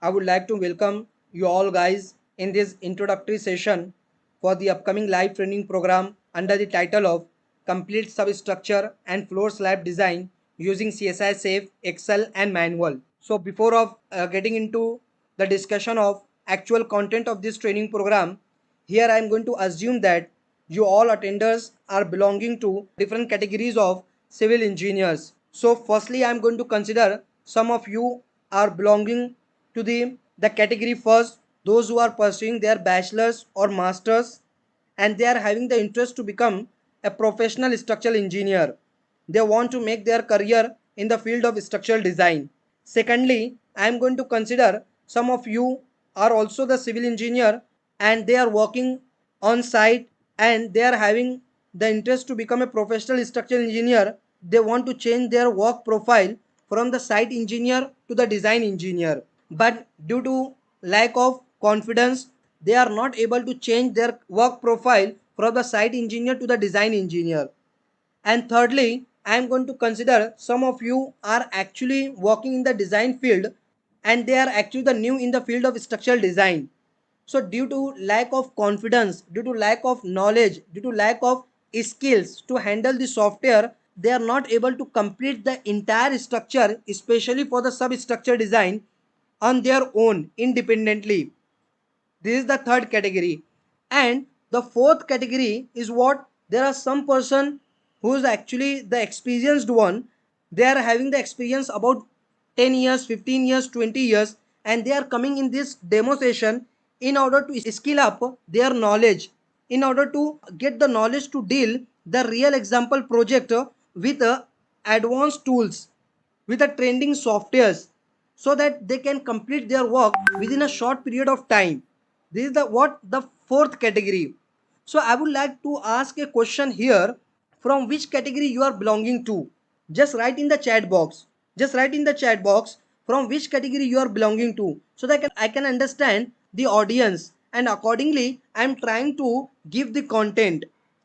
I would like to welcome you all guys in this introductory session for the upcoming live training program under the title of Complete Substructure and Floor Slab Design using CSI Safe, Excel and Manual. So before of getting into the discussion of actual content of this training program, here I am going to assume that you all attenders are belonging to different categories of civil engineers. So firstly I am going to consider some of you are belonging to the category first, those who are pursuing their bachelor's or master's and they are having the interest to become a professional structural engineer. They want to make their career in the field of structural design. Secondly, I am going to consider some of you are also the civil engineer and they are working on site and they are having the interest to become a professional structural engineer. They want to change their work profile from the site engineer to the design engineer, but due to lack of confidence they are not able to change their work profile from the site engineer to the design engineer. And thirdly, I am going to consider some of you are actually working in the design field and they are actually the new in the field of structural design. So due to lack of confidence, due to lack of knowledge, due to lack of skills to handle the software, they are not able to complete the entire structure, especially for the substructure design on their own independently. This is the third category. And the fourth category is what there are some person who is actually the experienced one. They are having the experience about 10 years, 15 years, 20 years, and they are coming in this demo session in order to skill up their knowledge, in order to get the knowledge to deal the real example project with advanced tools, with the trending softwares, so that they can complete their work within a short period of time. This is the fourth category. So I would like to ask a question here, from which category you are belonging to. Just write in the chat box, just write in the chat box from which category you are belonging to, so that I can understand the audience and accordingly I am trying to give the content.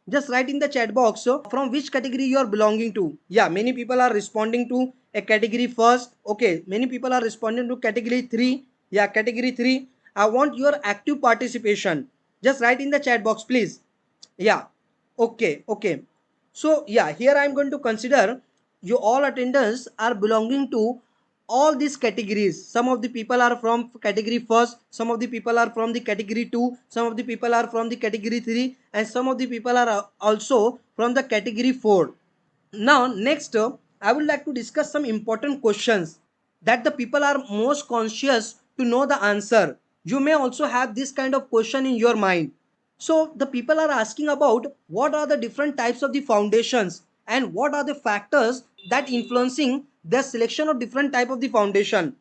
Just write in the chat box from which category you are belonging to. Yeah, many people are responding to a category first. Okay, many people are responding to category 3. Yeah, category 3. I want your active participation. Just write in the chat box please. Yeah, okay, okay. So yeah, here I am going to consider you all attendants are belonging to all these categories. Some of the people are from category first, some of the people are from the category 2, some of the people are from the category 3, and some of the people are also from the category 4. Now next I would like to discuss some important questions that the people are most conscious to know the answer. You may also have this kind of question in your mind. So the people are asking about what are the different types of the foundations and what are the factors that influencing the selection of different type of the foundation.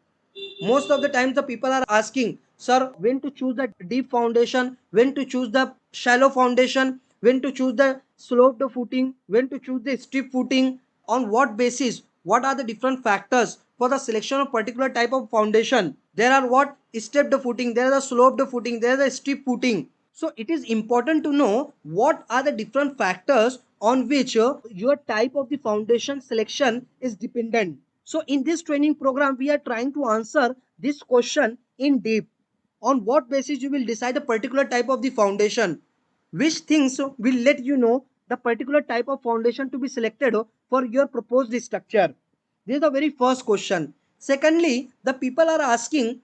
Most of the times the people are asking, sir, when to choose the deep foundation, when to choose the shallow foundation, when to choose the sloped footing, when to choose the steep footing, on what basis, what are the different factors for the selection of particular type of foundation. There are what stepped footing, there is a sloped footing, there is a steep footing. So it is important to know what are the different factors on which your type of the foundation selection is dependent. So in this training program, we are trying to answer this question in deep. On what basis you will decide a particular type of the foundation? Which things will let you know the particular type of foundation to be selected for your proposed structure? This is the very first question. Secondly, the people are asking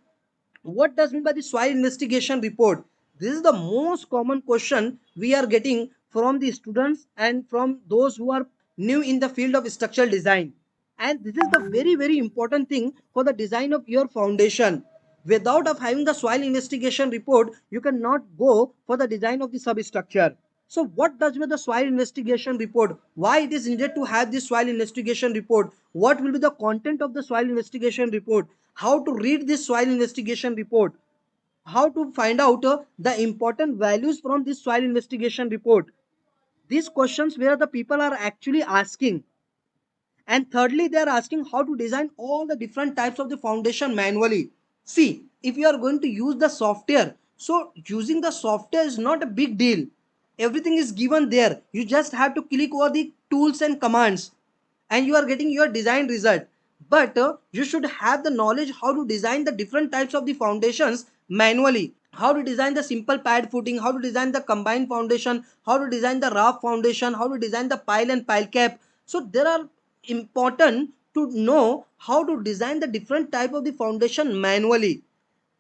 what does mean by the soil investigation report. This is the most common question we are getting from the students and from those who are new in the field of structural design. And this is the very important thing for the design of your foundation. Without of having the soil investigation report, you cannot go for the design of the substructure. So what does mean the soil investigation report? Why it is needed to have this soil investigation report? What will be the content of the soil investigation report? How to read this soil investigation report? How to find out the important values from this soil investigation report? These questions where the people are actually asking. And thirdly, they are asking how to design all the different types of the foundation manually. See, if you are going to use the software, so using the software is not a big deal. Everything is given there. You just have to click over the tools and commands and you are getting your design result. but you should have the knowledge how to design the different types of the foundations manually, how to design the simple pad footing, how to design the combined foundation, how to design the raft foundation, how to design the pile and pile cap. So there are important to know how to design the different type of the foundation manually.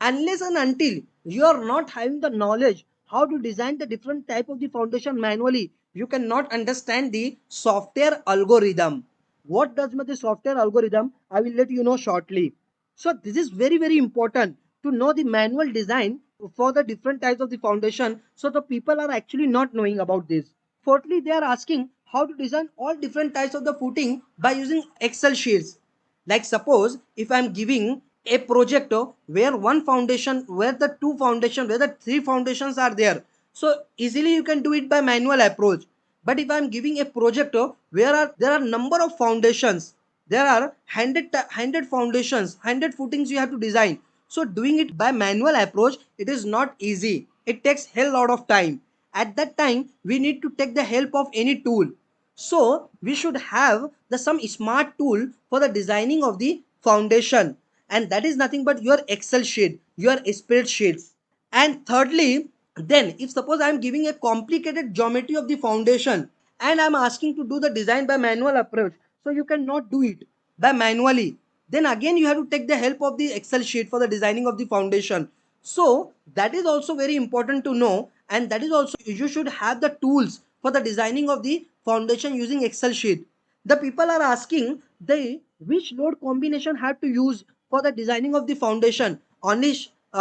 Unless and until you are not having the knowledge how to design the different type of the foundation manually, you cannot understand the software algorithm. What does mean the software algorithm? I will let you know shortly. So this is very very important to know the manual design for the different types of the foundation. So the people are actually not knowing about this. Fourthly, they are asking how to design all different types of the footing by using Excel sheets. Like suppose if I'm giving a project where one foundation, where the two foundation, where the three foundations are there, so easily you can do it by manual approach. But if I'm giving a project where there are number of foundations, there are 100 foundations, 100 footings you have to design. So doing it by manual approach, it is not easy. It takes hell lot of time. At that time, we need to take the help of any tool. So we should have the some smart tool for the designing of the foundation, and that is nothing but your Excel sheet, your spreadsheets. And thirdly, then if suppose I am giving a complicated geometry of the foundation and I am asking to do the design by manual approach, so you cannot do it by manually. Then again you have to take the help of the Excel sheet for the designing of the foundation. So that is also very important to know, and that is also you should have the tools for the designing of the foundation using Excel sheet. The people are asking the which load combination have to use for the designing of the foundation. Only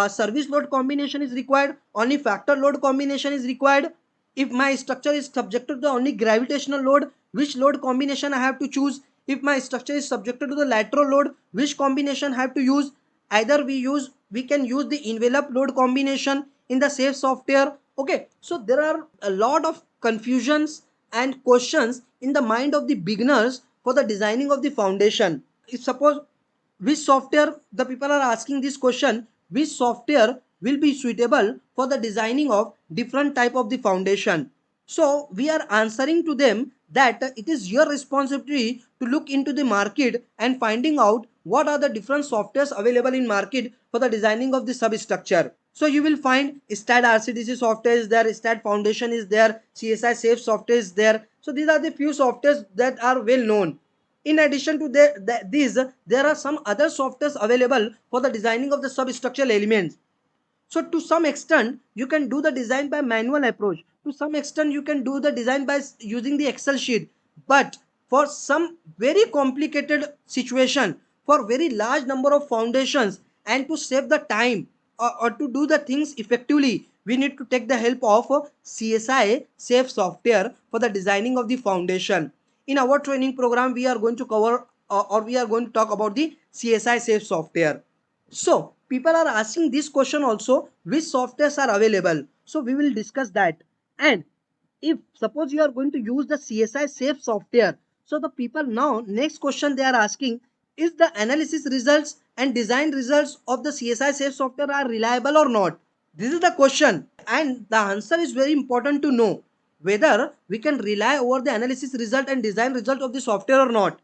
service load combination is required, only factor load combination is required. If my structure is subjected to the only gravitational load, which load combination I have to choose? If my structure is subjected to the lateral load, which combination I have to use? Either we can use the envelope load combination in the safe software. Okay, so there are a lot of confusions and questions in the mind of the beginners for the designing of the foundation. If suppose which software, the people are asking this question, which software will be suitable for the designing of different type of the foundation. So we are answering to them that it is your responsibility to look into the market and finding out what are the different softwares available in market for the designing of the substructure. So you will find STAAD RCDC software is there, STAAD Foundation is there, CSI Safe software is there. So these are the few softwares that are well known. In addition to these, there are some other softwares available for the designing of the substructural elements. So to some extent, you can do the design by manual approach. To some extent, you can do the design by using the Excel sheet. But for some very complicated situation, for very large number of foundations, and to save the time or to do the things effectively, we need to take the help of CSI Safe software for the designing of the foundation. In our training program, we are going to cover or we are going to talk about the CSI Safe software. So people are asking this question also, which softwares are available. So we will discuss that. And if suppose you are going to use the CSI Safe software, so the people now next question they are asking, is the analysis results and design results of the CSI Safe software are reliable or not? This is the question, and the answer is very important to know whether we can rely over the analysis result and design result of the software or not.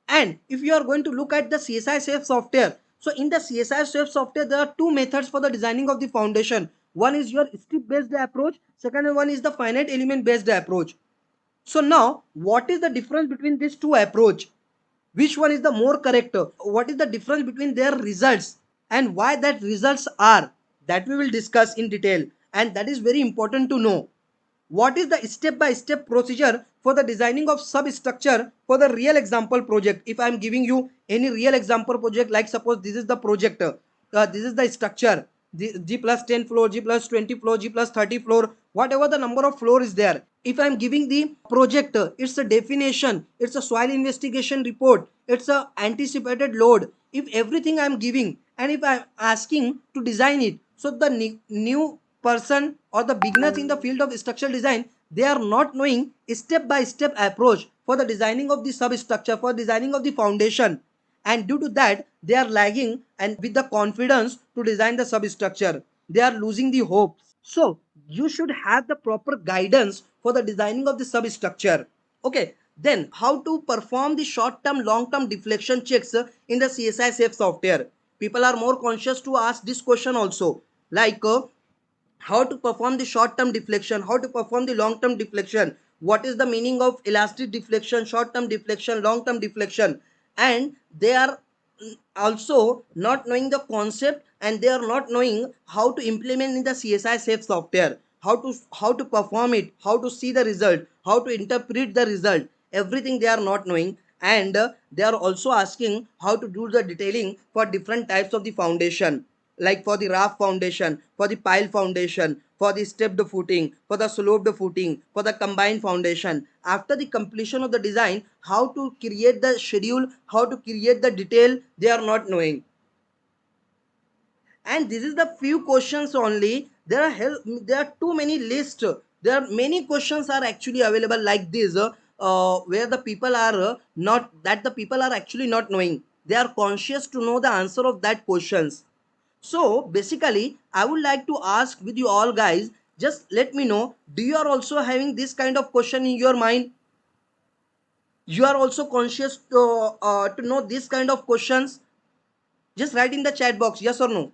And if you are going to look at the CSI Safe software, so in the CSI Safe software, there are two methods for the designing of the foundation. One is your strip based approach, second one is the finite element based approach. So now, what is the difference between these two approach? Which one is the more correct? What is the difference between their results and why that results are? That we will discuss in detail, and that is very important to know. What is the step-by-step procedure for the designing of substructure for the real example project? If I am giving you any real example project, like suppose this is the project, this is the structure, G plus 10 floor, G plus 20 floor, G plus 30 floor, whatever the number of floor is there. If I am giving the project, it's a definition, it's a soil investigation report, it's a anticipated load. If everything I am giving and if I am asking to design it, so the new person or the beginners in the field of structural design, they are not knowing step by step approach for the designing of the substructure, for designing of the foundation, and due to that they are lagging and with the confidence to design the substructure, they are losing the hope. So you should have the proper guidance for the designing of the substructure. Okay, Then how to perform the short-term, long-term deflection checks in the CSI Safe software. People are more conscious to ask this question also, like how to perform the short-term deflection, how to perform the long-term deflection, what is the meaning of elastic deflection, short-term deflection, long-term deflection, and they are also not knowing the concept, and they are not knowing how to implement in the CSI Safe software, how to perform it, how to see the result, how to interpret the result. Everything they are not knowing, and they are also asking how to do the detailing for different types of the foundation, like for the raft foundation, for the pile foundation, for the stepped footing, for the sloped footing, for the combined foundation. After the completion of the design, how to create the schedule, how to create the detail, they are not knowing. And this is the few questions only. There are too many lists. There are many questions are actually available like this, where the people are not that the people are actually not knowing. They are conscious to know the answer of that questions. So basically, I would like to ask with you all guys, just let me know, do you are also having this kind of question in your mind? You are also conscious to know this kind of questions? Just write in the chat box, yes or no.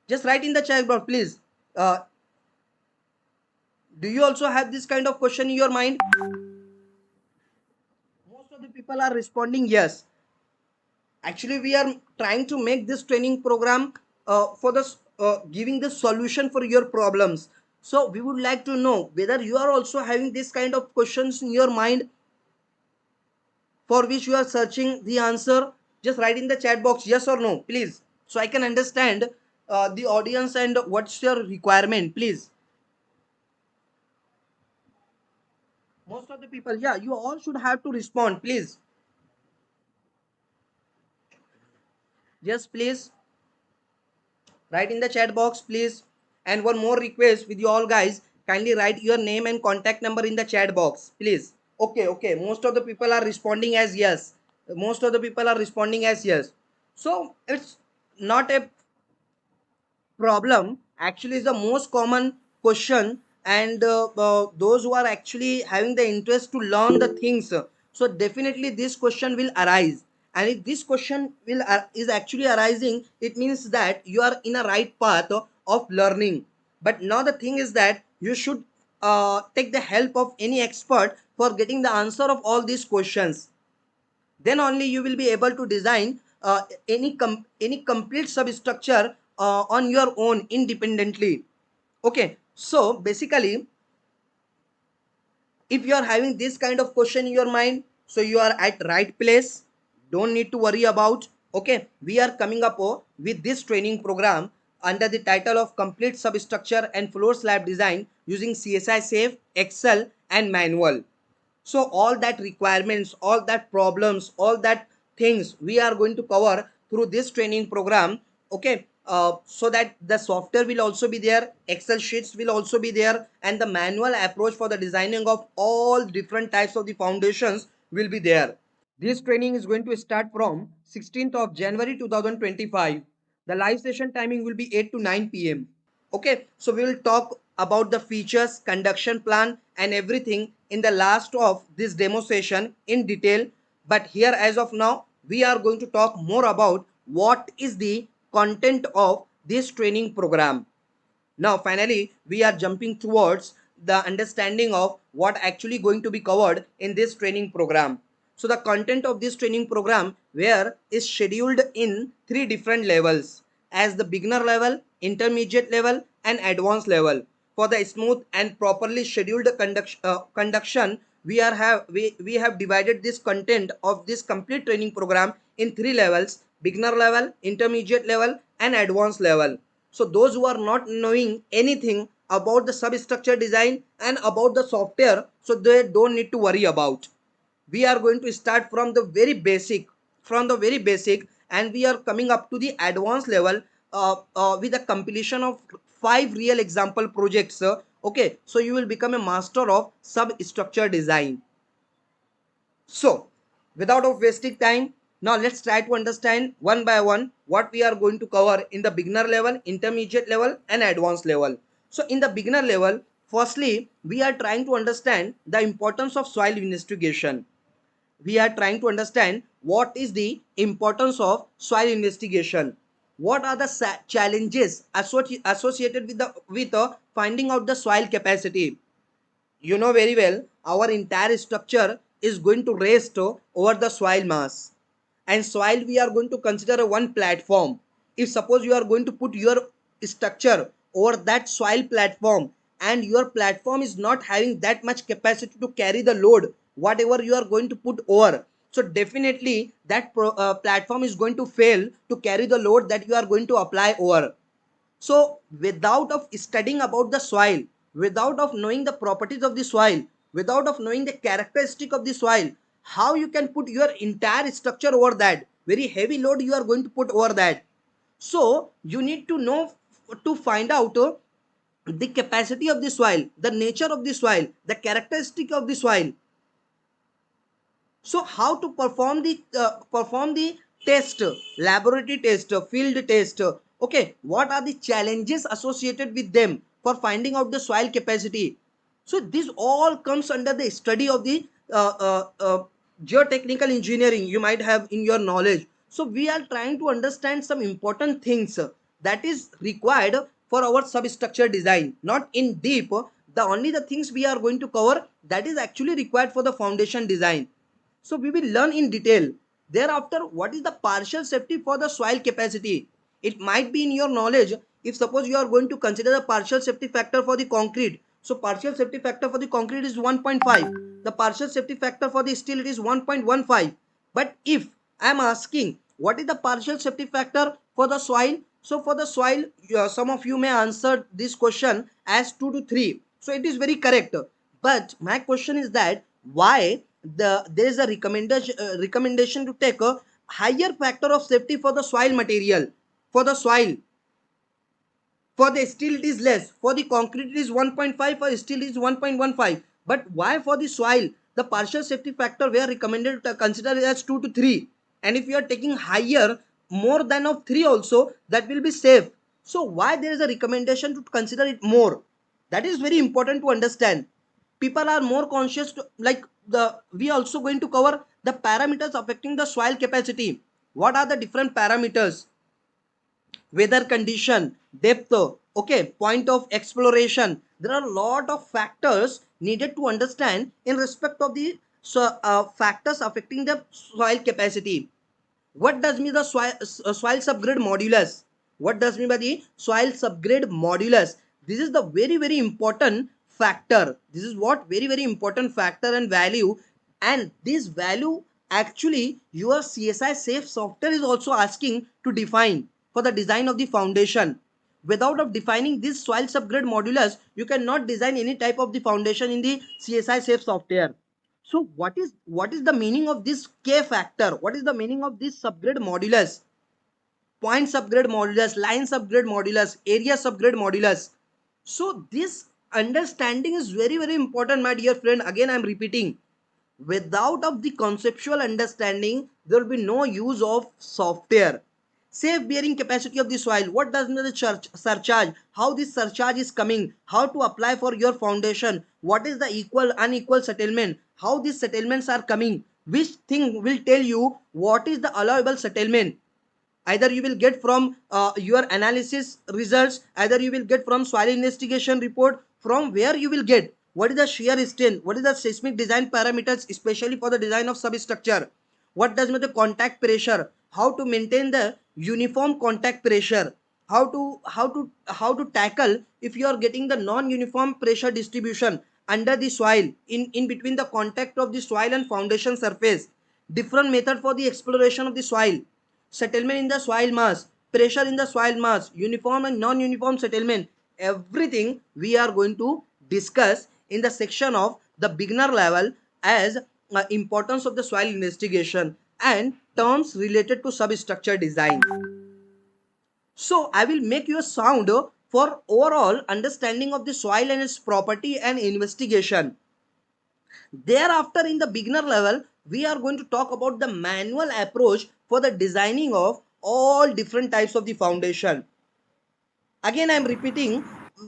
Just write in the chat box, please. Uh, do you also have this kind of question in your mind? Most of the people are responding yes. Actually, we are trying to make this training program for the giving the solution for your problems. So we would like to know whether you are also having this kind of questions in your mind for which you are searching the answer. Just write in the chat box yes or no, please, so I can understand the audience and what's your requirement, please. Most of the people, yeah, you all should have to respond, please. Yes, please write in the chat box, please. And one more request with you all guys, kindly write your name and contact number in the chat box, please. Okay, okay, most of the people are responding as yes. Most of the people are responding as yes. So it's not a problem, actually is the most common question, and those who are actually having the interest to learn the things, so definitely this question will arise. And if this question is actually arising, it means that you are in a right path of learning. But now the thing is that you should take the help of any expert for getting the answer of all these questions. Then only you will be able to design any complete substructure on your own independently. Okay, so basically, if you are having this kind of question in your mind, so you are at right place, don't need to worry about. Okay, we are coming up with this training program under the title of complete substructure and floor slab design using CSI Safe, Excel and manual. So all that requirements, all that problems, all that things we are going to cover through this training program. Okay, so that the software will also be there, Excel sheets will also be there, and the manual approach for the designing of all different types of the foundations will be there. This training is going to start from 16th of January 2025. The live session timing will be 8 to 9 p.m. Okay, so we will talk about the features, conduction plan and everything in the last of this demo session in detail. But here as of now, we are going to talk more about what is the content of this training program. Now, finally, we are jumping towards the understanding of what actually going to be covered in this training program. So the content of this training program where is scheduled in three different levels, as the beginner level, intermediate level and advanced level. For the smooth and properly scheduled conduction, we have divided this content of this complete training program in three levels: beginner level, intermediate level and advanced level. So those who are not knowing anything about the substructure design and about the software, so they don't need to worry about. We are going to start from the very basic, and we are coming up to the advanced level with the completion of 5 real example projects. Okay, so you will become a master of substructure design. So without of wasting time, Now let's try to understand one by one what we are going to cover in the beginner level, intermediate level and advanced level. So in the beginner level, firstly we are trying to understand the importance of soil investigation. We are trying to understand what is the importance of soil investigation. What are the challenges associated with finding out the soil capacity. You know very well our entire structure is going to rest over the soil mass, and soil we are going to consider a one platform. If suppose you are going to put your structure over that soil platform and your platform is not having that much capacity to carry the load whatever you are going to put over, so definitely that platform is going to fail to carry the load that you are going to apply over. So without of studying about the soil, without of knowing the properties of the soil, without of knowing the characteristic of the soil, how you can put your entire structure over that? Very heavy load you are going to put over that. So you need to know to find out the capacity of the soil, the nature of the soil, the characteristic of the soil. So how to perform the test, laboratory test, field test. Okay, what are the challenges associated with them for finding out the soil capacity? So this all comes under the study of the geotechnical engineering you might have in your knowledge. So we are trying to understand some important things that is required for our substructure design, not in deep. The only the things we are going to cover that is actually required for the foundation design. So we will learn in detail. Thereafter, what is the partial safety for the soil capacity? It might be in your knowledge. If suppose you are going to consider the partial safety factor for the concrete. So partial safety factor for the concrete is 1.5. The partial safety factor for the steel it is 1.15. But if I am asking what is the partial safety factor for the soil? So for the soil, some of you may answer this question as 2 to 3. So it is very correct. But my question is that why there is a recommendation to take a higher factor of safety for the soil material. For the soil, for the steel it is less, for the concrete it is 1.5, for steel it is 1.15. But why for the soil the partial safety factor we are recommended to consider as 2 to 3, and if you are taking higher more than of 3 also, that will be safe. So why there is a recommendation to consider it more? That is very important to understand. People are more conscious to, like the we also going to cover the parameters affecting the soil capacity. What are the different parameters? Weather condition, depth, okay, point of exploration. There are a lot of factors needed to understand in respect of the factors affecting the soil capacity. What does mean the soil subgrade modulus? What does mean by the soil subgrade modulus? This is the very important factor. This is what very important factor and value, and this value actually your CSI safe software is also asking to define for the design of the foundation. Without of defining this soil subgrade modulus, you cannot design any type of the foundation in the CSI safe software. So what is the meaning of this K factor? What is the meaning of this subgrade modulus? Point subgrade modulus, line subgrade modulus, area subgrade modulus. So this understanding is very important, my dear friend. Again I am repeating, without of the conceptual understanding there will be no use of software. Safe bearing capacity of the soil. What does mean the surcharge? How this surcharge is coming? How to apply for your foundation? What is the equal unequal settlement? How these settlements are coming? Which thing will tell you what is the allowable settlement? Either you will get from your analysis results, either you will get from soil investigation report. From where you will get what is the shear strength, what is the seismic design parameters, especially for the design of substructure. What does mean the contact pressure? How to maintain the uniform contact pressure? How to tackle if you are getting the non-uniform pressure distribution under the soil in between the contact of the soil and foundation surface. Different method for the exploration of the soil. Settlement in the soil mass, pressure in the soil mass, uniform and non-uniform settlement. Everything we are going to discuss in the section of the beginner level as importance of the soil investigation and terms related to substructure design. So I will make you a sound for overall understanding of the soil and its property and investigation. Thereafter in the beginner level, we are going to talk about the manual approach for the designing of all different types of the foundation. Again, I am repeating,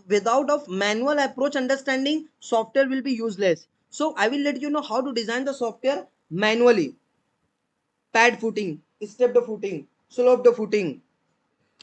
without of manual approach understanding, software will be useless. So I will let you know how to design the software manually. Pad footing, step the footing, slope the footing.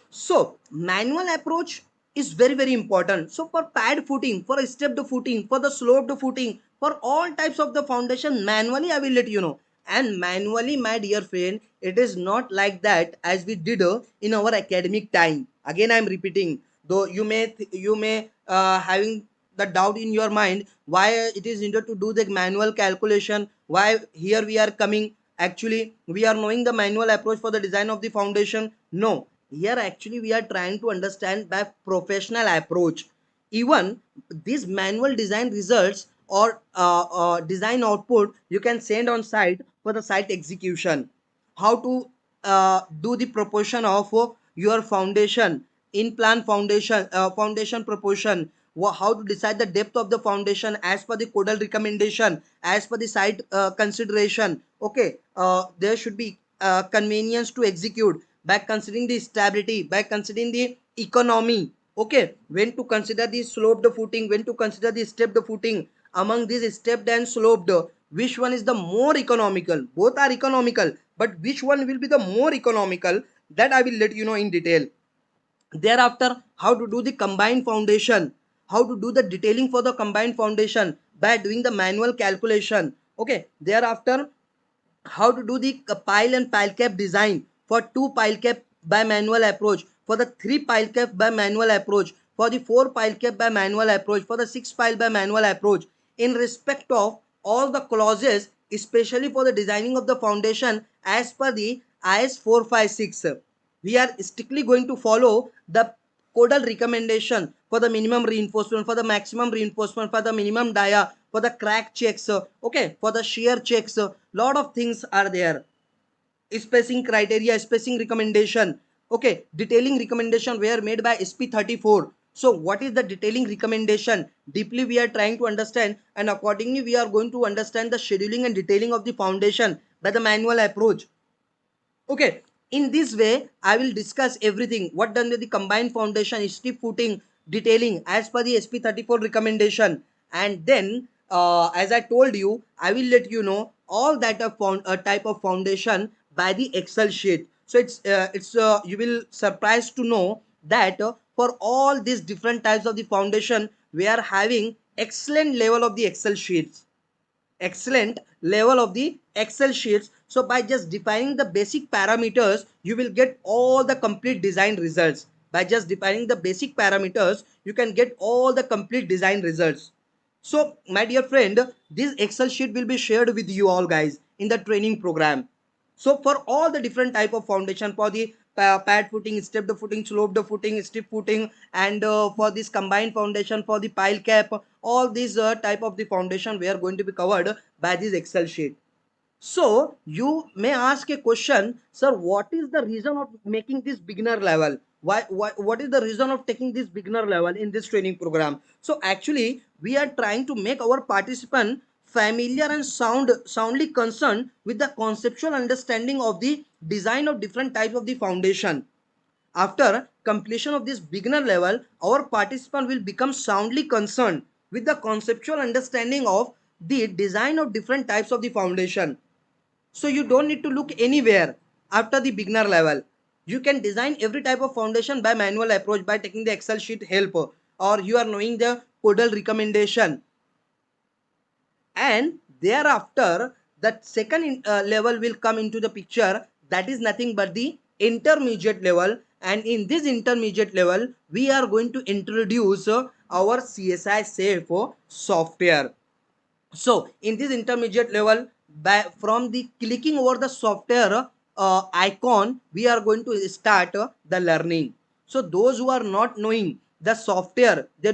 So manual approach is very very important. So for pad footing, for step the footing, for the slope the footing, for all types of the foundation, manually I will let you know. And manually, my dear friend, it is not like that as we did in our academic time. Again I am repeating, though you may having the doubt in your mind why it is needed to do the manual calculation, why here we are coming. Actually we are knowing the manual approach for the design of the foundation. No, here actually we are trying to understand by professional approach. Even these manual design results or design output you can send on site for the site execution. How to do the proportion of your foundation in plan foundation, foundation proportion, how to decide the depth of the foundation as per the codal recommendation, as per the site consideration. Okay, there should be convenience to execute by considering the stability, by considering the economy. Okay, when to consider the sloped footing, when to consider the stepped footing. Among these stepped and sloped, which one is the more economical? Both are economical, but which one will be the more economical, that I will let you know in detail. Thereafter, how to do the combined foundation, how to do the detailing for the combined foundation by doing the manual calculation. Okay, thereafter, how to do the pile and pile cap design for 2 pile cap by manual approach, for the 3 pile cap by manual approach, for the 4 pile cap by manual approach, for the 6 pile by manual approach, in respect of all the clauses, especially for the designing of the foundation as per the IS 456. We are strictly going to follow the codal recommendation for the minimum reinforcement, for the maximum reinforcement, for the minimum dia, for the crack checks, okay, for the shear checks. Lot of things are there. Spacing criteria, spacing recommendation, okay, detailing recommendation were made by SP34. So what is the detailing recommendation? Deeply we are trying to understand, and accordingly we are going to understand the scheduling and detailing of the foundation by the manual approach. Okay, in this way I will discuss everything what done with the combined foundation, steep footing, detailing as per the SP34 recommendation. And then as I told you, I will let you know all that a type of foundation by the Excel sheet. So it's you will surprised to know that for all these different types of the foundation we are having excellent level of the Excel sheets, excellent level of the Excel sheets. So by just defining the basic parameters, you will get all the complete design results. By just defining the basic parameters, you can get all the complete design results. So my dear friend, this Excel sheet will be shared with you all guys in the training program. So for all the different type of foundation, for the pad footing, stepped footing, sloped footing, stiff footing, and for this combined foundation, for the pile cap, all these type of the foundation we are going to be covered by this Excel sheet. So you may ask a question, sir, what is the reason of making this beginner level? What is the reason of taking this beginner level in this training program? So actually, we are trying to make our participant familiar and soundly concerned with the conceptual understanding of the design of different types of the foundation. After completion of this beginner level, our participant will become soundly concerned with the conceptual understanding of the design of different types of the foundation. So you don't need to look anywhere after the beginner level. You can design every type of foundation by manual approach by taking the Excel sheet help, or you are knowing the codal recommendation. And thereafter that second level will come into the picture, that is nothing but the intermediate level. And in this intermediate level we are going to introduce our CSI safe software. So in this intermediate level, from the clicking over the software icon, we are going to start the learning. So those who are not knowing the software, they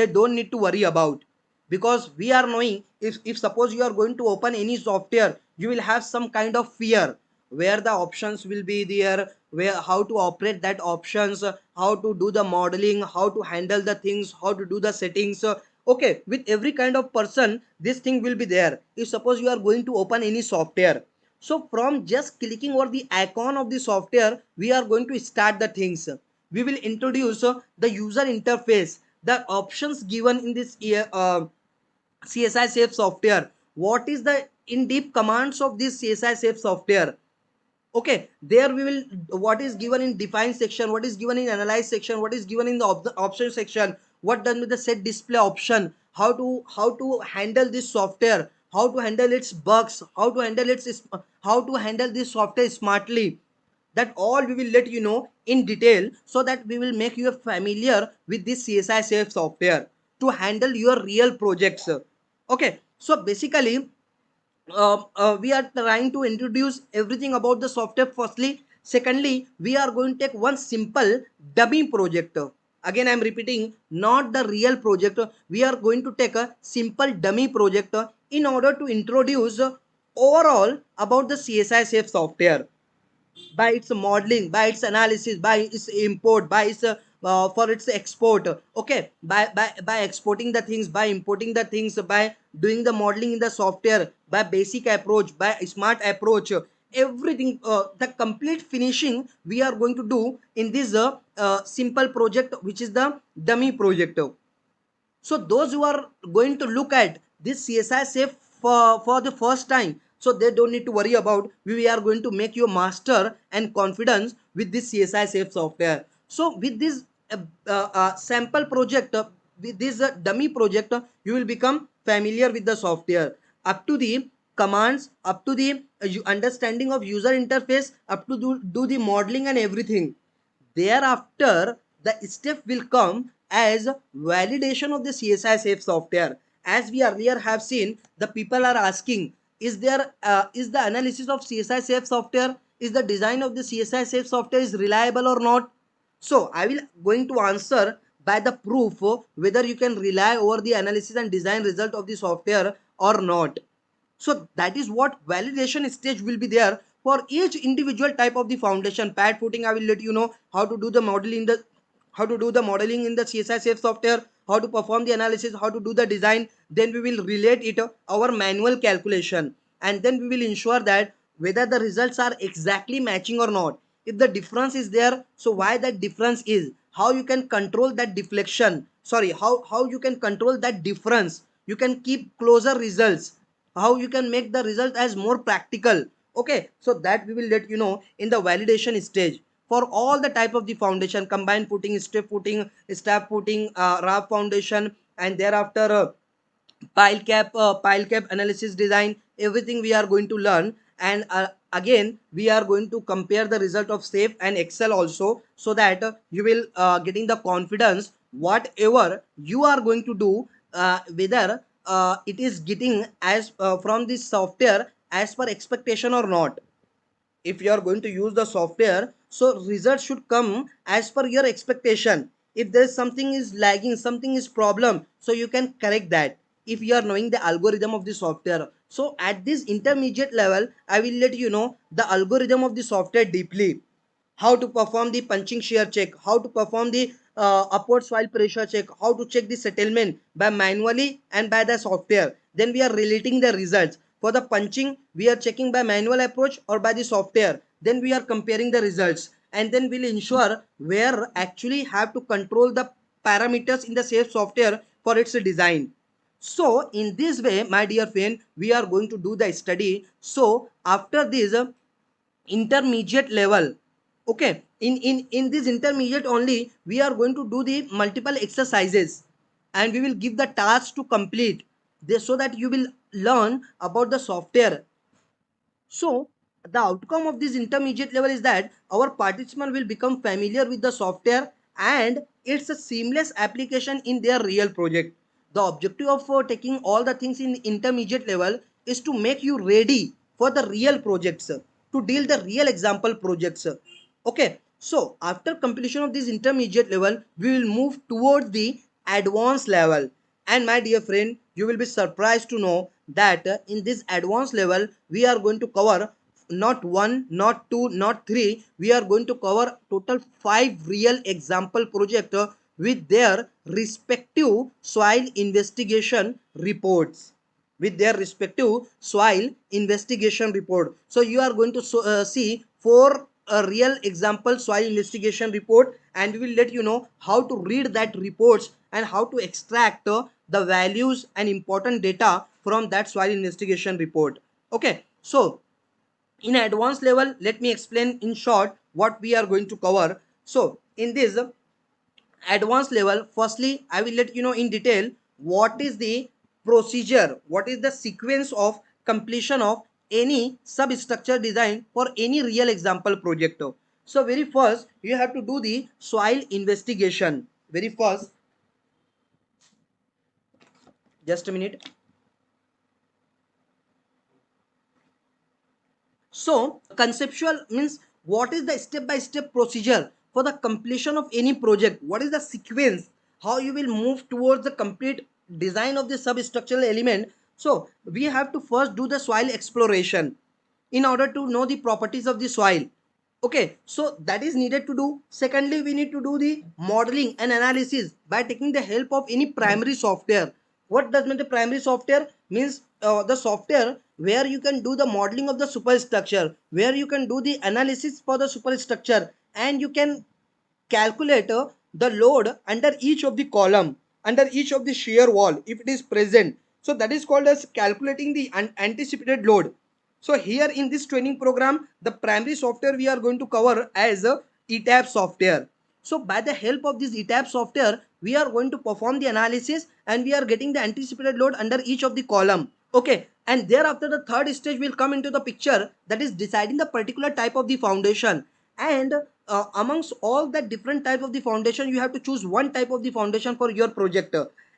don't need to worry about, because we are knowing, if suppose you are going to open any software, you will have some kind of fear where the options will be there, where how to operate that options, how to do the modeling, how to handle the things, how to do the settings. Okay, with every kind of person this thing will be there. If suppose you are going to open any software, so from just clicking over the icon of the software, we are going to start the things. We will introduce the user interface, the options given in this CSI safe software. What is the in-depth commands of this CSI safe software? Okay, there we will, what is given in define section, what is given in analyze section, what is given in the option section, what done with the set display option, how to handle this software, how to handle its bugs, how to handle this software smartly. That all we will let you know in detail, so that we will make you familiar with this CSI safe software to handle your real projects. Okay, so basically we are trying to introduce everything about the software firstly. Secondly, we are going to take one simple dummy project. Again I am repeating, not the real project. We are going to take a simple dummy project in order to introduce overall about the CSI safe software, by its modeling, by its analysis, by its import, by its for its export. Okay, by exporting the things, by importing the things, by doing the modeling in the software, by basic approach, by smart approach, everything, the complete finishing we are going to do in this simple project, which is the dummy project. So those who are going to look at this CSI safe for the first time, so they don't need to worry about. We are going to make you master and confidence with this CSI safe software. So with this sample project, with this dummy project, you will become familiar with the software, up to the commands, up to the understanding of user interface, up to do the modeling and everything. Thereafter, the step will come as validation of the CSI safe software. As we earlier have seen, the people are asking, is the analysis of CSI safe software, is the design of the CSI safe software is reliable or not? So I will going to answer by the proof whether you can rely over the analysis and design result of the software or not. So that is what validation stage will be there for each individual type of the foundation. Pad footing, I will let you know how to do the modeling, in the CSI safe software, how to perform the analysis, how to do the design. Then we will relate it our manual calculation, and then we will ensure that whether the results are exactly matching or not. If the difference is there, so why that difference is, how you can control that deflection, sorry, how you can control that difference, you can keep closer results, how you can make the result as more practical. Okay, so that we will let you know in the validation stage for all the type of the foundation: combined footing, strip footing, staff footing, raft foundation, and thereafter pile cap analysis design. Everything we are going to learn, and again we are going to compare the result of safe and excel also, so that you will getting the confidence whatever you are going to do, whether it is getting as from this software as per expectation or not. If you are going to use the software, so results should come as per your expectation. If there is something is lagging, something is problem, so you can correct that if you are knowing the algorithm of the software. So at this intermediate level, I will let you know the algorithm of the software deeply, how to perform the punching shear check, how to perform the upward swile pressure check, how to check the settlement by manually and by the software. Then we are relating the results. For the punching, we are checking by manual approach or by the software. Then we are comparing the results, and then we'll ensure where actually have to control the parameters in the safe software for its design. So in this way, my dear friend, we are going to do the study. So after this intermediate level, okay, in this intermediate only we are going to do the multiple exercises, and we will give the task to complete this, so that you will learn about the software. So the outcome of this intermediate level is that our participant will become familiar with the software and its a seamless application in their real project. The objective of taking all the things in intermediate level is to make you ready for the real projects, to deal the real example projects. Okay, so after completion of this intermediate level, we will move towards the advanced level. And my dear friend, you will be surprised to know that in this advanced level, we are going to cover not one, not two, not three. We are going to cover total 5 real example project with their respective soil investigation reports. With their respective soil investigation report. So you are going to see four real example soil investigation report, and we will let you know how to read that reports and how to extract the values and important data from that soil investigation report. Okay, so in advanced level, let me explain in short what we are going to cover. So in this advanced level, firstly I will let you know in detail what is the procedure, what is the sequence of completion of any substructure design for any real example project. So very first you have to do the soil investigation. Very first, just a minute. So conceptual means what is the step by step procedure for the completion of any project, what is the sequence, how you will move towards the complete design of the substructural element. So we have to first do the soil exploration in order to know the properties of the soil. Okay, so that is needed to do. Secondly, we need to do the modeling and analysis by taking the help of any primary software. What does mean the primary software? Means the software where you can do the modeling of the superstructure, where you can do the analysis for the superstructure, and you can calculate the load under each of the column, under each of the shear wall if it is present. So that is called as calculating the anticipated load. So here in this training program, the primary software we are going to cover as a ETAP software. So by the help of this ETAP software, we are going to perform the analysis and we are getting the anticipated load under each of the column. Okay, and thereafter the third stage will come into the picture, that is deciding the particular type of the foundation. And amongst all that different type of the foundation, you have to choose one type of the foundation for your project,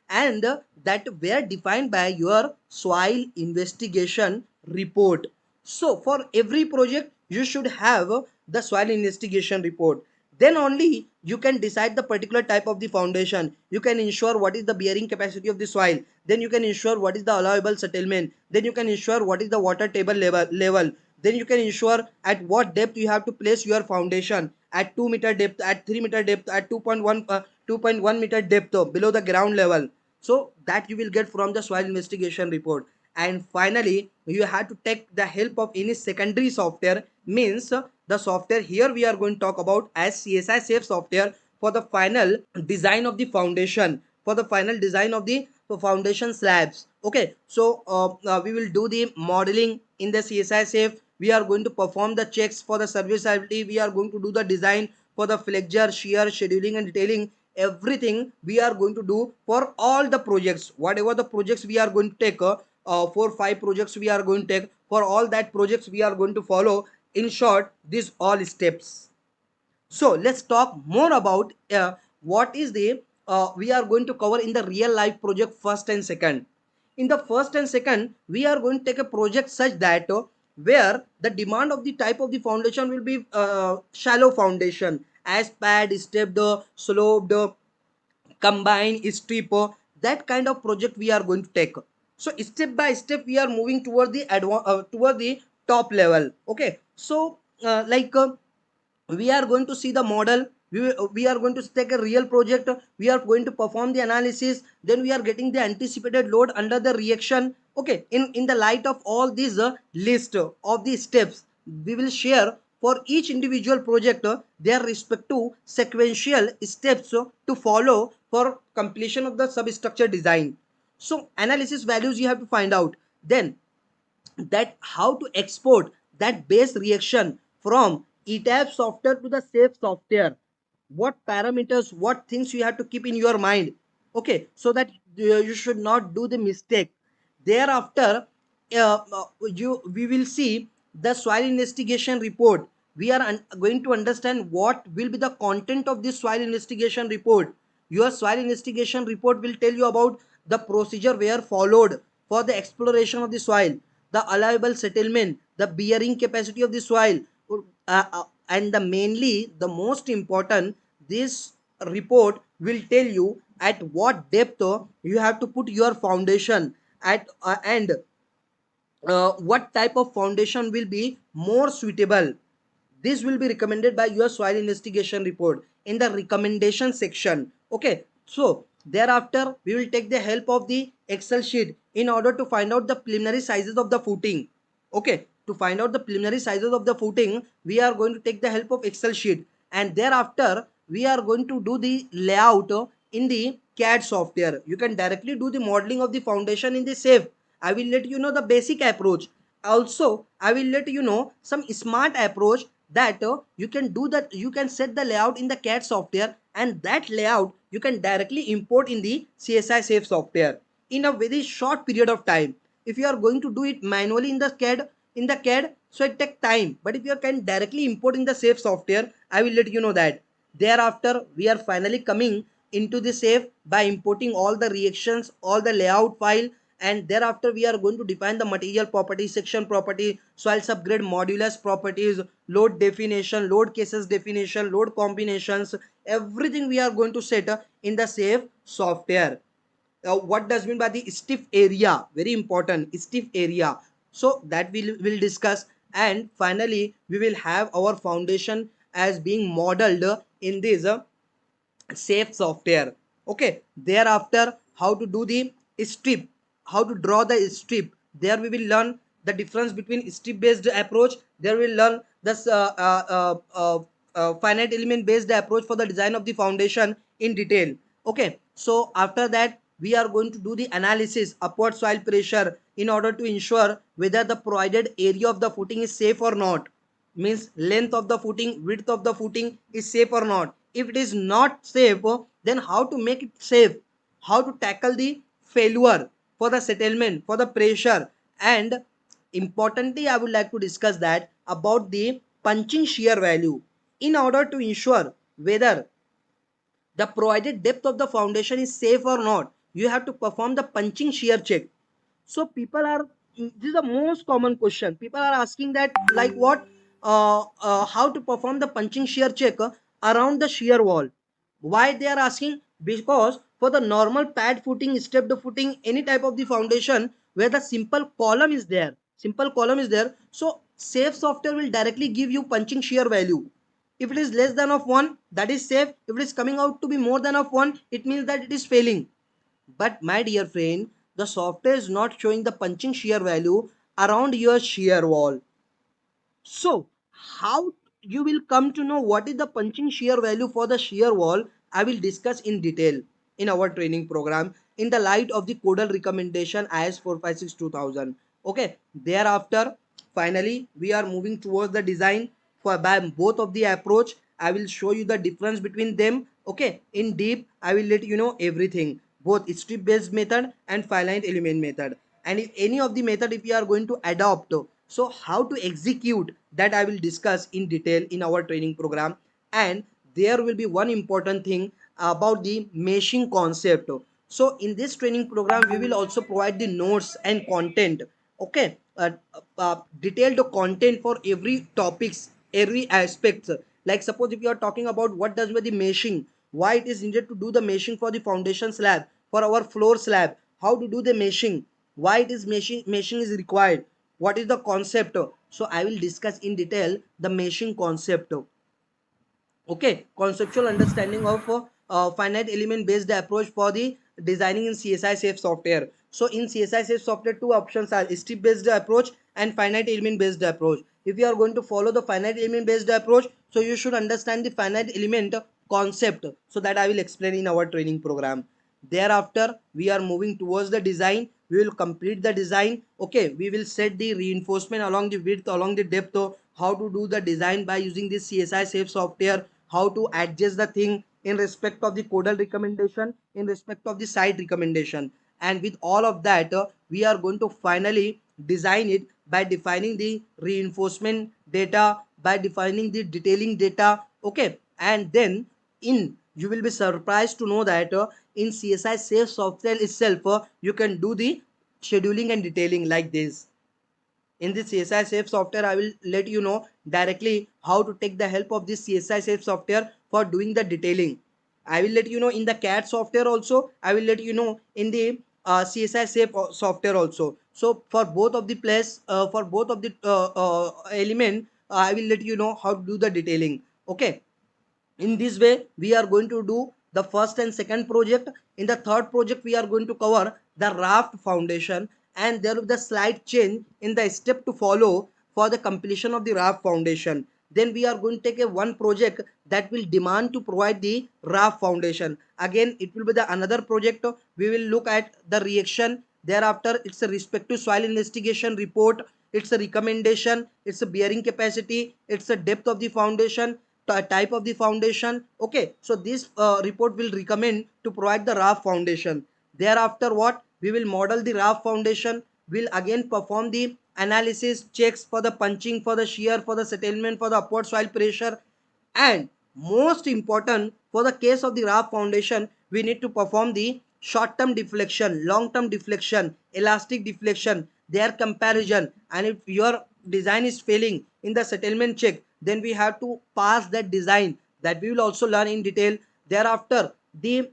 and that were defined by your soil investigation report. So for every project you should have the soil investigation report. Then only you can decide the particular type of the foundation. You can ensure what is the bearing capacity of the soil, then you can ensure what is the allowable settlement, then you can ensure what is the water table level, then you can ensure at what depth you have to place your foundation, at 2 meter depth, at 3 meter depth, at 2.1 meter depth below the ground level. So that you will get from the soil investigation report. And finally you have to take the help of any secondary software, means the software here we are going to talk about as CSI safe software for the final design of the foundation, for the final design of the foundation slabs. Okay, so we will do the modeling in the CSI safe, we are going to perform the checks for the serviceability, we are going to do the design for the flexure, shear, scheduling and detailing. Everything we are going to do for all the projects, whatever the projects we are going to take, 4 5 projects we are going to take, for all that projects we are going to follow in short these all steps. So let's talk more about what is the we are going to cover in the real life project first and second. In the first and second, we are going to take a project such that where the demand of the type of the foundation will be shallow foundation, as pad, stepped, sloped, combine, strip, that kind of project we are going to take. So step by step we are moving toward the toward the top level. Okay, so we are going to see the model, we are going to take a real project, we are going to perform the analysis, then we are getting the anticipated load under the reaction. Okay, in the light of all these list of the steps, we will share for each individual project their respective sequential steps to follow for completion of the substructure design. So analysis values you have to find out, then that how to export that base reaction from ETAP software to the safe software, what parameters, what things you have to keep in your mind. Okay, so that you should not do the mistake. Thereafter we will see the soil investigation report. We are going to understand what will be the content of this soil investigation report. Your soil investigation report will tell you about the procedure were followed for the exploration of the soil, the allowable settlement, the bearing capacity of the soil, and the mainly the most important, this report will tell you at what depth you have to put your foundation at, and what type of foundation will be more suitable. This will be recommended by your soil investigation report in the recommendation section. Okay, so thereafter we will take the help of the Excel sheet in order to find out the preliminary sizes of the footing. Okay, to find out the preliminary sizes of the footing, we are going to take the help of Excel sheet, and thereafter we are going to do the layout in the CAD software. You can directly do the modeling of the foundation in the safe. I will let you know the basic approach. Also, I will let you know some smart approach that you can do that. You can set the layout in the CAD software, and that layout you can directly import in the CSI Safe software in a very short period of time. If you are going to do it manually in the CAD, so it take time. But if you can directly import in the Safe software, I will let you know that. Thereafter, we are finally coming into the Safe by importing all the reactions, all the layout file, and thereafter we are going to define the material property, section property, soil subgrade modulus properties, load definition, load cases definition, load combinations, everything we are going to set in the Safe software. What does mean by the stiff area? Very important, stiff area. So that will discuss, and finally we will have our foundation as being modeled in this Safe software. Okay, thereafter how to do the strip, how to draw the strip. There we will learn the difference between strip based approach. There we will learn this finite element based approach for the design of the foundation in detail. Okay, so after that we are going to do the analysis upward soil pressure in order to ensure whether the provided area of the footing is safe or not. Means length of the footing, width of the footing is safe or not. If it is not safe, then how to make it safe, how to tackle the failure for the settlement, for the pressure. And importantly I would like to discuss that about the punching shear value in order to ensure whether the provided depth of the foundation is safe or not. You have to perform the punching shear check. So people are, this is the most common question people are asking, that like what, how to perform the punching shear check around the shear wall. Why they are asking? Because for the normal pad footing, stepped footing, any type of the foundation where the simple column is there, so Safe software will directly give you punching shear value. If it is less than of 1, that is safe. If it is coming out to be more than of 1, it means that it is failing. But my dear friend, the software is not showing the punching shear value around your shear wall. So how you will come to know what is the punching shear value for the shear wall, I will discuss in detail in our training program in the light of the codal recommendation IS 456-2000. Okay, thereafter finally we are moving towards the design for by both of the approach. I will show you the difference between them. Okay, in deep I will let you know everything, both strip based method and finite element method. And if any of the method if you are going to adopt, so how to execute, that I will discuss in detail in our training program. And there will be one important thing about the meshing concept. So in this training program we will also provide the notes and content. Okay, detailed content for every topics, every aspects. Like suppose if you are talking about what does with the meshing, why it is needed to do the meshing for the foundation slab, for our floor slab, how to do the meshing, why it is meshing is required, what is the concept. So I will discuss in detail the meshing concept. Okay, conceptual understanding of finite element based approach for the designing in CSI Safe software. So in CSI Safe software, two options are strip based approach and finite element based approach. If you are going to follow the finite element based approach, so you should understand the finite element concept, so that I will explain in our training program. Thereafter we are moving towards the design. We will complete the design. Okay, we will set the reinforcement along the width, along the depth, how to do the design by using this CSI Safe software, how to adjust the thing in respect of the codal recommendation, in respect of the site recommendation. And with all of that, we are going to finally design it by defining the reinforcement data, by defining the detailing data. Okay, and then in you will be surprised to know that in CSI Safe software itself, you can do the scheduling and detailing like this. In this CSI Safe software, I will let you know directly how to take the help of this CSI Safe software for doing the detailing. I will let you know in the CAD software also. I will let you know in the CSI Safe software also. So for both of the place, for both of the element, I will let you know how to do the detailing. Okay, in this way we are going to do the first and second project. In the third project, we are going to cover the raft foundation, and there will be the slight change in the step to follow for the completion of the raft foundation. Then we are going to take a one project that will demand to provide the raft foundation. Again, it will be the another project. We will look at the reaction. Thereafter, it's a respective soil investigation report. It's a recommendation. It's a bearing capacity. It's a depth of the foundation, type of the foundation. Okay, so this report will recommend to provide the raft foundation. Thereafter, what we will model the raft foundation, will again perform the analysis checks for the punching, for the shear, for the settlement, for the upward soil pressure, and most important, for the case of the raft foundation, we need to perform the short term deflection, long term deflection, elastic deflection, their comparison. And if your design is failing in the settlement check, then we have to pass that design, that we will also learn in detail. Thereafter, the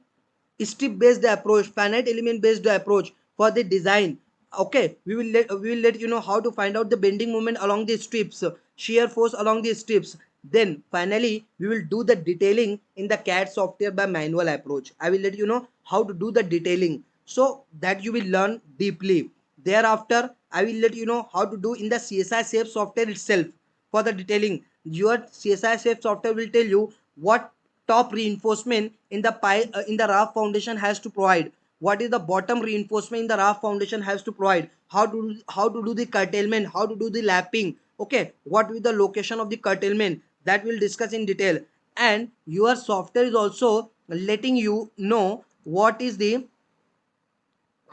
strip based approach, finite element based approach for the design. Okay, we will let you know how to find out the bending moment along the strips, shear force along the strips. Then finally we will do the detailing in the CAD software by manual approach. I will let you know how to do the detailing, so that you will learn deeply. Thereafter, I will let you know how to do in the CSI safe software itself. For the detailing, your CSI safe software will tell you what top reinforcement in the in the raft foundation has to provide, what is the bottom reinforcement in the raft foundation has to provide, how to do the curtailment, how to do the lapping. Okay, what will the location of the curtailment, that we'll discuss in detail. And your software is also letting you know what is the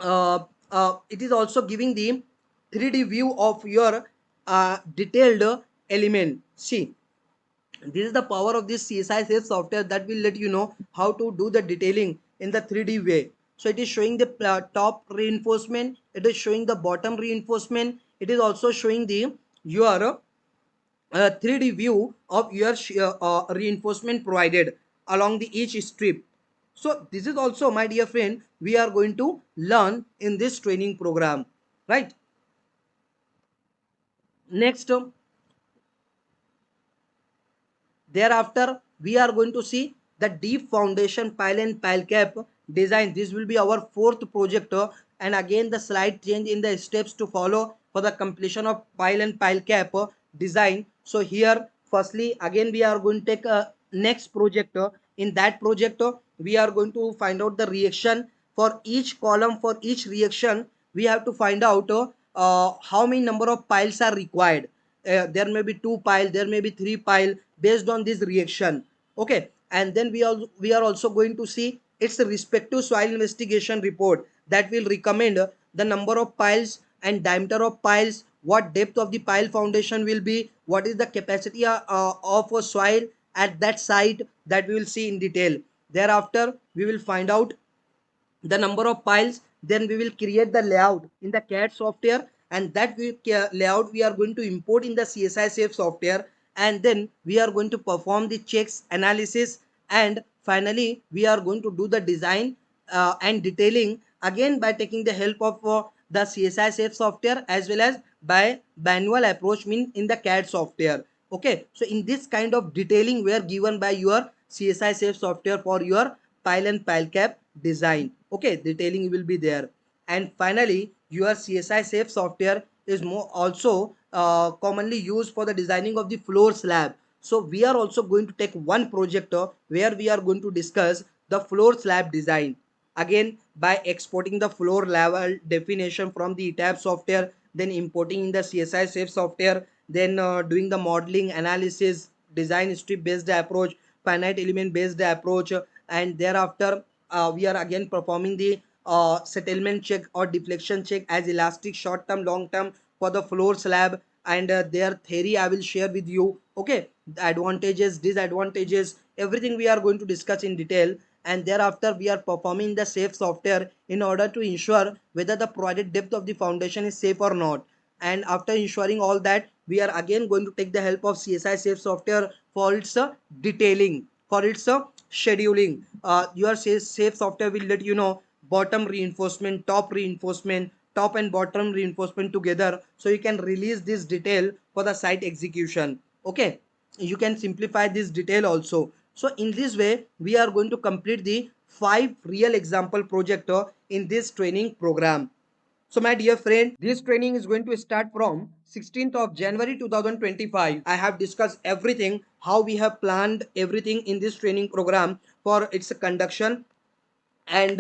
it is also giving the 3D view of your detailed element. See, this is the power of this CSI safe software, that will let you know how to do the detailing in the 3D way. So it is showing the top reinforcement, it is showing the bottom reinforcement, it is also showing the your 3D view of your reinforcement provided along the each strip. So this is also, my dear friend, we are going to learn in this training program, right? Next, thereafter, we are going to see the deep foundation pile and pile cap design. This will be our fourth project, and again the slight change in the steps to follow for the completion of pile and pile cap design. So here, firstly, again we are going to take a next project. In that project, we are going to find out the reaction for each column. For each reaction, we have to find out how many number of piles are required. There may be two pile, there may be three pile, based on this reaction. Okay, and then we are also going to see its respective soil investigation report, that will recommend the number of piles and diameter of piles, what depth of the pile foundation will be, what is the capacity of a soil at that site, that we will see in detail. Thereafter, we will find out the number of piles, then we will create the layout in the CAD software, and that layout we are going to import in the CSI safe software. And then we are going to perform the checks, analysis, and finally we are going to do the design and detailing, again by taking the help of the CSI safe software, as well as by manual approach, mean in the CAD software. Okay, so in this kind of detailing were given by your CSI safe software for your pile and pile cap design. Okay, detailing will be there. And finally, your CSI safe software is more also commonly used for the designing of the floor slab. So we are also going to take one projector where we are going to discuss the floor slab design, again by exporting the floor level definition from the ETABS software, then importing in the CSI safe software, then doing the modeling, analysis, design strip based approach, finite element based approach, and thereafter we are again performing the settlement check or deflection check as elastic, short term, long term, for the floor slab. And their theory I will share with you. Okay, the advantages, disadvantages, everything we are going to discuss in detail. And thereafter we are performing the safe software in order to ensure whether the provided depth of the foundation is safe or not. And after ensuring all that, we are again going to take the help of CSI safe software for its detailing, for its scheduling. Your safe software will let you know bottom reinforcement, top reinforcement, top and bottom reinforcement together, so you can release this detail for the site execution. Okay, you can simplify this detail also. So in this way, we are going to complete the 5 real example project in this training program. So my dear friend, this training is going to start from 16th of January 2025. I have discussed everything, how we have planned everything in this training program for its conduction, and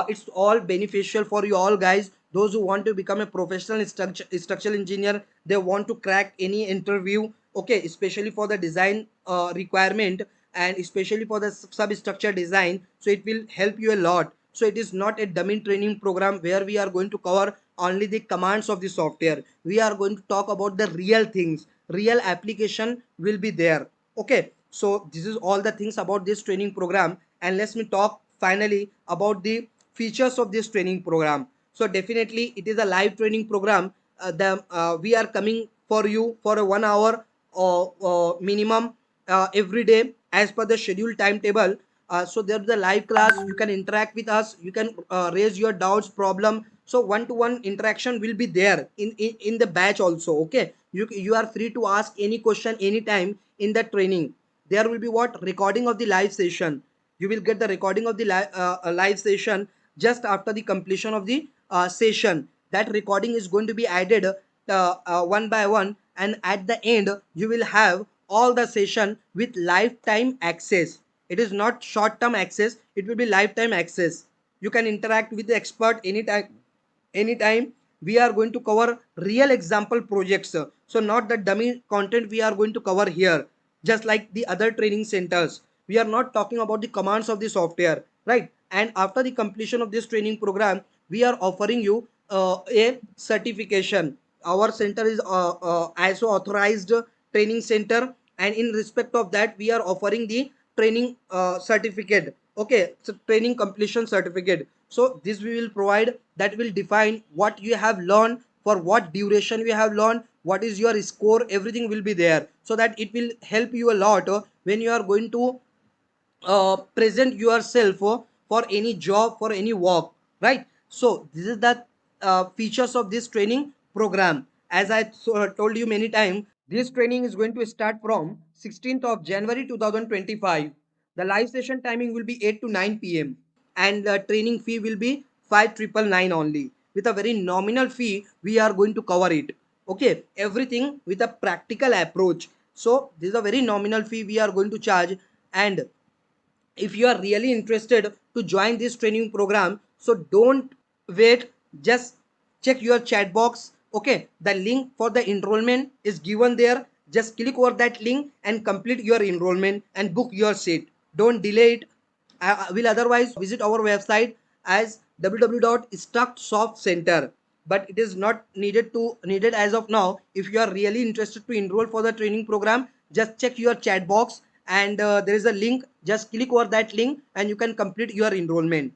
it's all beneficial for you all guys. Those who want to become a professional structural engineer, they want to crack any interview, okay, especially for the design requirement, and especially for the substructure design. So it will help you a lot. So it is not a dummy training program where we are going to cover only the commands of the software. We are going to talk about the real things, real application will be there. Okay, so this is all the things about this training program, and let me talk finally about the features of this training program. So definitely it is a live training program. We are coming for you for a 1 hour minimum every day as per the scheduled timetable. So there is a live class, you can interact with us, you can raise your doubts, problem. So one-to-one interaction will be there in the batch also. Okay, you are free to ask any question anytime in the training. There will be what recording of the live session. You will get the recording of the live session just after the completion of the session. That recording is going to be added one by one, and at the end you will have all the session with lifetime access. It is not short term access, it will be lifetime access. You can interact with the expert anytime. We are going to cover real example projects, so not the dummy content we are going to cover here. Just like the other training centers, we are not talking about the commands of the software, right? And after the completion of this training program, we are offering you a certification. Our center is ISO authorized training center, and in respect of that we are offering the training certificate. Okay, so training completion certificate. So this we will provide, that will define what you have learned, for what duration you have learned, what is your score, everything will be there, so that it will help you a lot when you are going to present yourself for any job, for any work, right? So this is the features of this training program. As I told you many times, this training is going to start from 16th of January 2025. The live session timing will be 8 to 9 p.m. and the training fee will be 5,999 only. With a very nominal fee, we are going to cover it. Okay, everything with a practical approach. So this is a very nominal fee we are going to charge. And if you are really interested to join this training program, so don't wait, just check your chat box. Okay, the link for the enrollment is given there. Just click over that link and complete your enrollment and book your seat. Don't delay it. I will otherwise visit our website as www.structsoftcenter, but it is not needed as of now. If you are really interested to enroll for the training program, just check your chat box, and there is a link. Just click over that link and you can complete your enrollment.